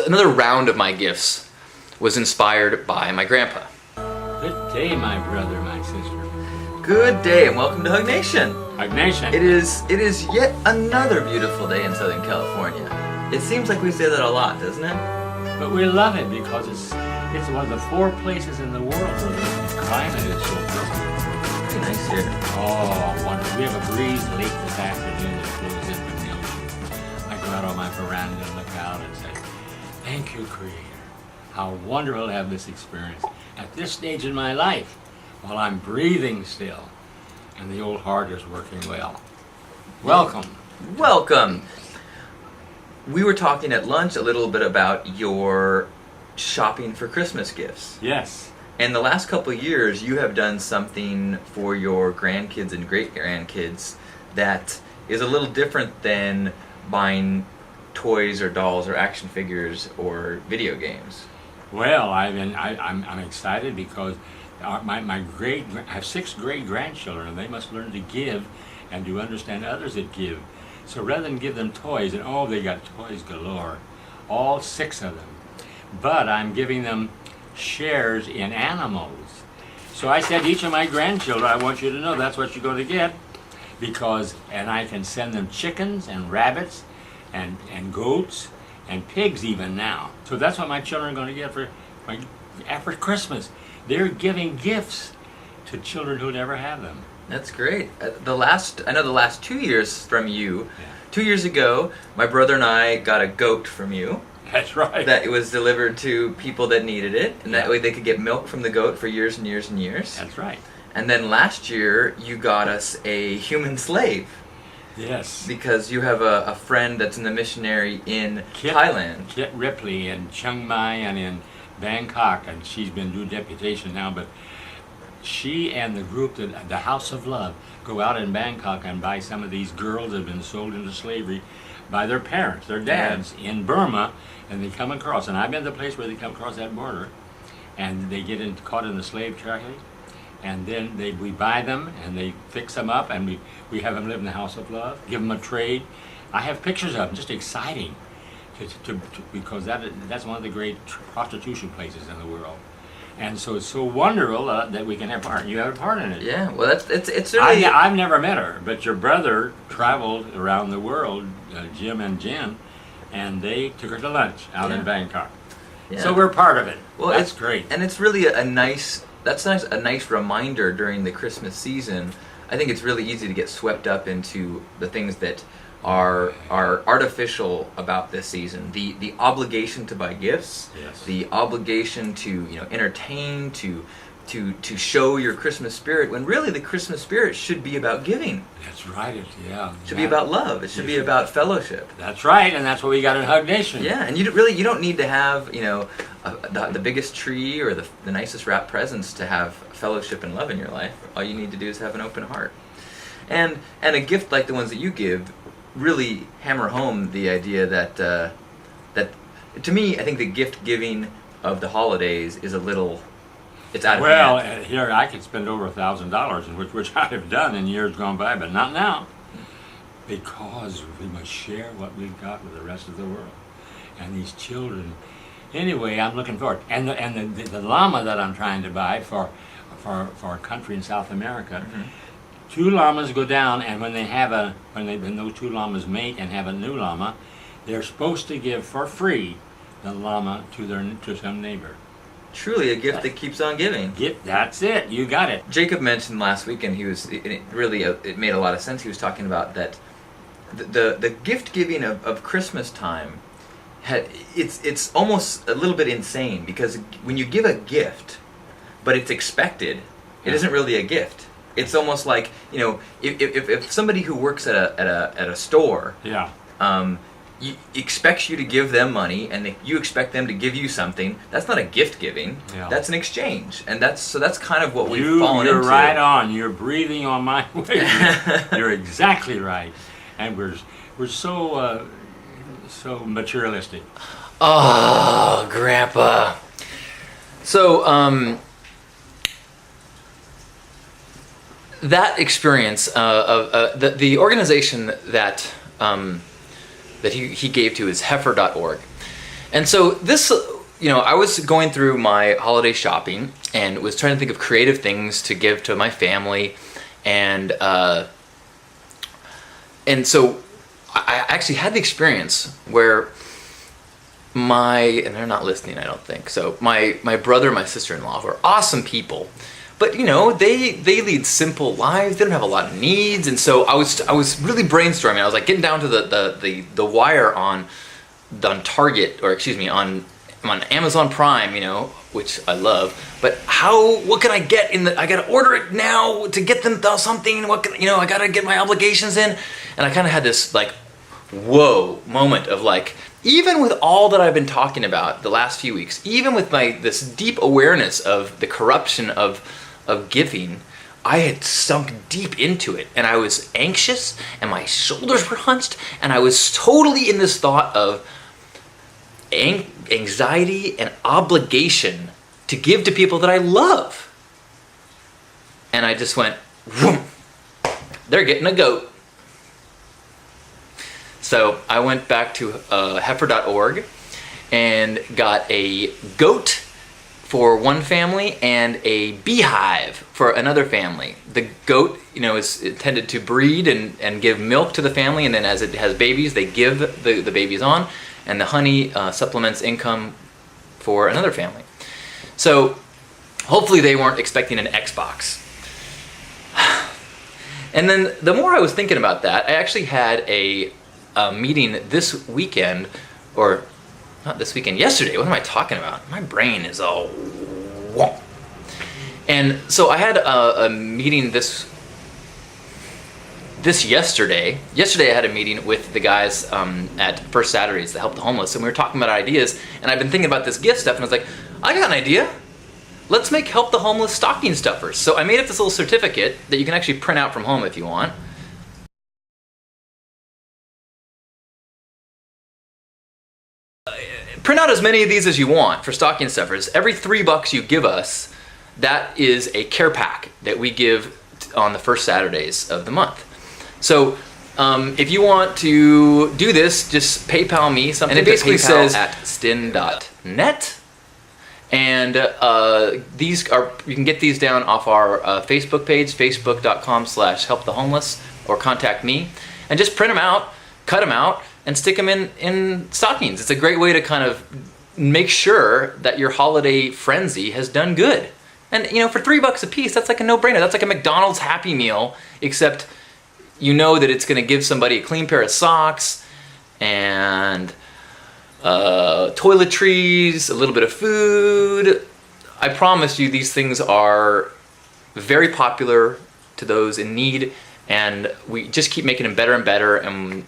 another round of my gifts was inspired by my grandpa. Good day, my brother, my sister. Good day and welcome to HugNation. HugNation. It is yet another beautiful day in Southern California. It seems like we say that a lot, doesn't it? But we love it because it's one of the 4 places in the world where the climate is so perfect. Pretty nice here. Oh, wonderful. We have a breeze late this afternoon that blows in from the ocean. I go out on my veranda and look out and say, thank you, Creator. How wonderful to have this experience at this stage in my life while I'm breathing still and the old heart is working well. Welcome. Welcome. We were talking at lunch a little bit about your shopping for Christmas gifts. Yes. And the last couple of years, you have done something for your grandkids and great-grandkids that is a little different than buying toys or dolls or action figures or video games. Well, I'm excited because I have 6 great grandchildren, and they must learn to give and to understand others that give. So rather than give them toys, and they got toys galore, all 6 of them. But I'm giving them shares in animals. So I said to each of my grandchildren, I want you to know that's what you're going to get, and I can send them chickens and rabbits and goats and pigs even now. So that's what my children are going to get for Christmas. They're giving gifts to children who never have them. That's great. I know the last 2 years from you. Yeah. 2 years ago, my brother and I got a goat from you. That's right. That it was delivered to people that needed it, and that way they could get milk from the goat for years and years and years. That's right. And then last year, you got us a human slave. Yes. Because you have a friend that's in the missionary in Thailand. Kit Ripley in Chiang Mai and in Bangkok, and she's been doing deputation now, but she and the group, the House of Love, go out in Bangkok and buy some of these girls that have been sold into slavery by their parents, their dads, in Burma, and they come across, and I've been to the place where they come across that border, and they get caught in the slave trafficking, and then we buy them, and they fix them up, and we have them live in the House of Love, give them a trade. I have pictures of them, just exciting, because that's one of the great prostitution places in the world. And so it's so wonderful that we can have part. You have a part in it. Yeah, well, it's certainly. I've never met her, but your brother traveled around the world, Jim and Jen, and they took her to lunch out in Bangkok. Yeah. So we're part of it. Well, that's great. And it's really a nice reminder during the Christmas season. I think it's really easy to get swept up into the things that are artificial about this season. The obligation to buy gifts, yes. The obligation to entertain, to show your Christmas spirit, when really the Christmas spirit should be about giving. That's right. It should be about love. It should be about fellowship. That's right, and that's what we got in HugNation. Yeah, and you don't need to have the biggest tree or the nicest wrapped presents to have fellowship and love in your life. All you need to do is have an open heart, and a gift like the ones that you give really hammer home the idea that to me, I think the gift giving of the holidays is it's out of hand. Here I could spend over $1,000, which I have done in years gone by, but not now, because we must share what we've got with the rest of the world, and these children. Anyway, I'm looking forward, and the llama that I'm trying to buy for a country in South America. Mm-hmm. 2 llamas go down, and when those 2 llamas mate and have a new llama, they're supposed to give for free the llama to some neighbor. Truly a gift that keeps on giving. That's it. You got it. Jacob mentioned last week, and it made a lot of sense. He was talking about that the gift giving of Christmas time, it's almost a little bit insane, because when you give a gift, but it's expected, it isn't really a gift. It's almost like, if somebody who works at a store, expects you to give them money, and you expect them to give you something, that's not a gift giving. Yeah. That's an exchange, and that's kind of what we've fallen into. You're right on. You're breathing on my way. You're exactly right, and we're so materialistic. Oh, Grandpa. So, that experience of the organization that he gave to is heifer.org. And so this, I was going through my holiday shopping and was trying to think of creative things to give to my family, and so I actually had the experience where and they're not listening, I don't think. So my brother and my sister-in-law were awesome people, but they lead simple lives. They don't have a lot of needs, and so I was really brainstorming. I was like getting down to the wire on Target, or excuse me, on Amazon Prime, which I love. But what can I get I gotta order it now to get them something. I gotta get my obligations in, and I kind of had this like whoa moment of like, even with all that I've been talking about the last few weeks, even with this deep awareness of the corruption of giving, I had sunk deep into it, and I was anxious, and my shoulders were hunched, and I was totally in this thought of anxiety and obligation to give to people that I love. And I just went, whoom, they're getting a goat. So I went back to heifer.org and got a goat for one family and a beehive for another family. The goat, is intended to breed and give milk to the family, and then as it has babies, they give the babies on, and the honey supplements income for another family. So hopefully they weren't expecting an Xbox. And then the more I was thinking about that, I actually had a meeting this weekend, or not this weekend, yesterday. What am I talking about? My brain is all wonk. And so I had a meeting this yesterday. Yesterday I had a meeting with the guys at First Saturdays to help the homeless, and we were talking about ideas, and I've been thinking about this gift stuff, and I was like, I got an idea. Let's make Help the Homeless stocking stuffers. So I made up this little certificate that you can actually print out from home if you want. Print out as many of these as you want for stocking stuffers. Every $3 you give us, that is a care pack that we give on the first Saturdays of the month. So if you want to do this, just PayPal me something. And it basically says at stin.net. And you can get these down off our Facebook page, facebook.com/helpthehomeless, or contact me, and just print them out, cut them out, and stick them in stockings. It's a great way to kind of make sure that your holiday frenzy has done good. And for $3 a piece, that's like a no-brainer. That's like a McDonald's Happy Meal, except that it's going to give somebody a clean pair of socks and toiletries, a little bit of food. I promise you, these things are very popular to those in need, and we just keep making them better and better, and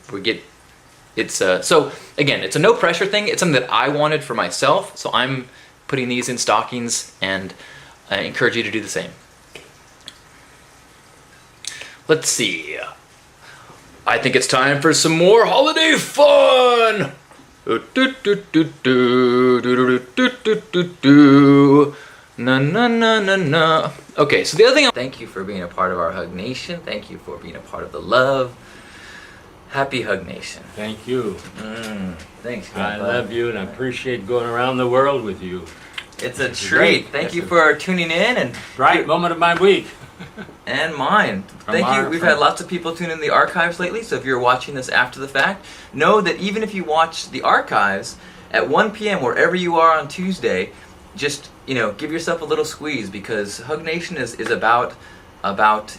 so again, it's a no pressure thing. It's something that I wanted for myself, so I'm putting these in stockings, and I encourage you to do the same. Let's see. I think it's time for some more holiday fun. Na na na na na. Okay, so the other thing. Thank you for being a part of our Hug Nation. Thank you for being a part of the love. Happy Hug Nation. Thank you. Thanks, Grandpa. I love you, and I appreciate going around the world with you. It's a treat. Thank you for tuning in, and bright moment of my week. And mine. Thank you. We've had lots of people tune in the archives lately, so if you're watching this after the fact, know that even if you watch the archives at 1 p.m. wherever you are on Tuesday, just give yourself a little squeeze, because Hug Nation is about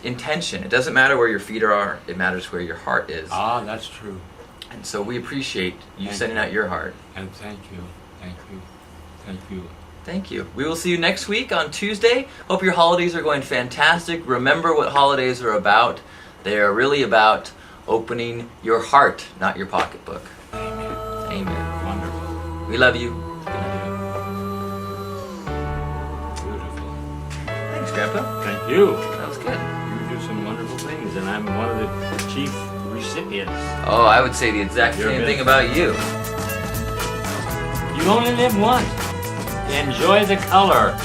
intention. It doesn't matter where your feet are, it matters where your heart is. Ah, that's true. And so we appreciate you sending out your heart. And thank you. Thank you. Thank you. Thank you. We will see you next week on Tuesday. Hope your holidays are going fantastic. Remember what holidays are about. They are really about opening your heart, not your pocketbook. Amen. Amen. Wonderful. We love you. Beautiful. Thanks, Grandpa. Thank you. That was good. You do some wonderful things, and I'm one of the chief recipients. Oh, I would say the exact same thing about you. You only live once. Enjoy the color.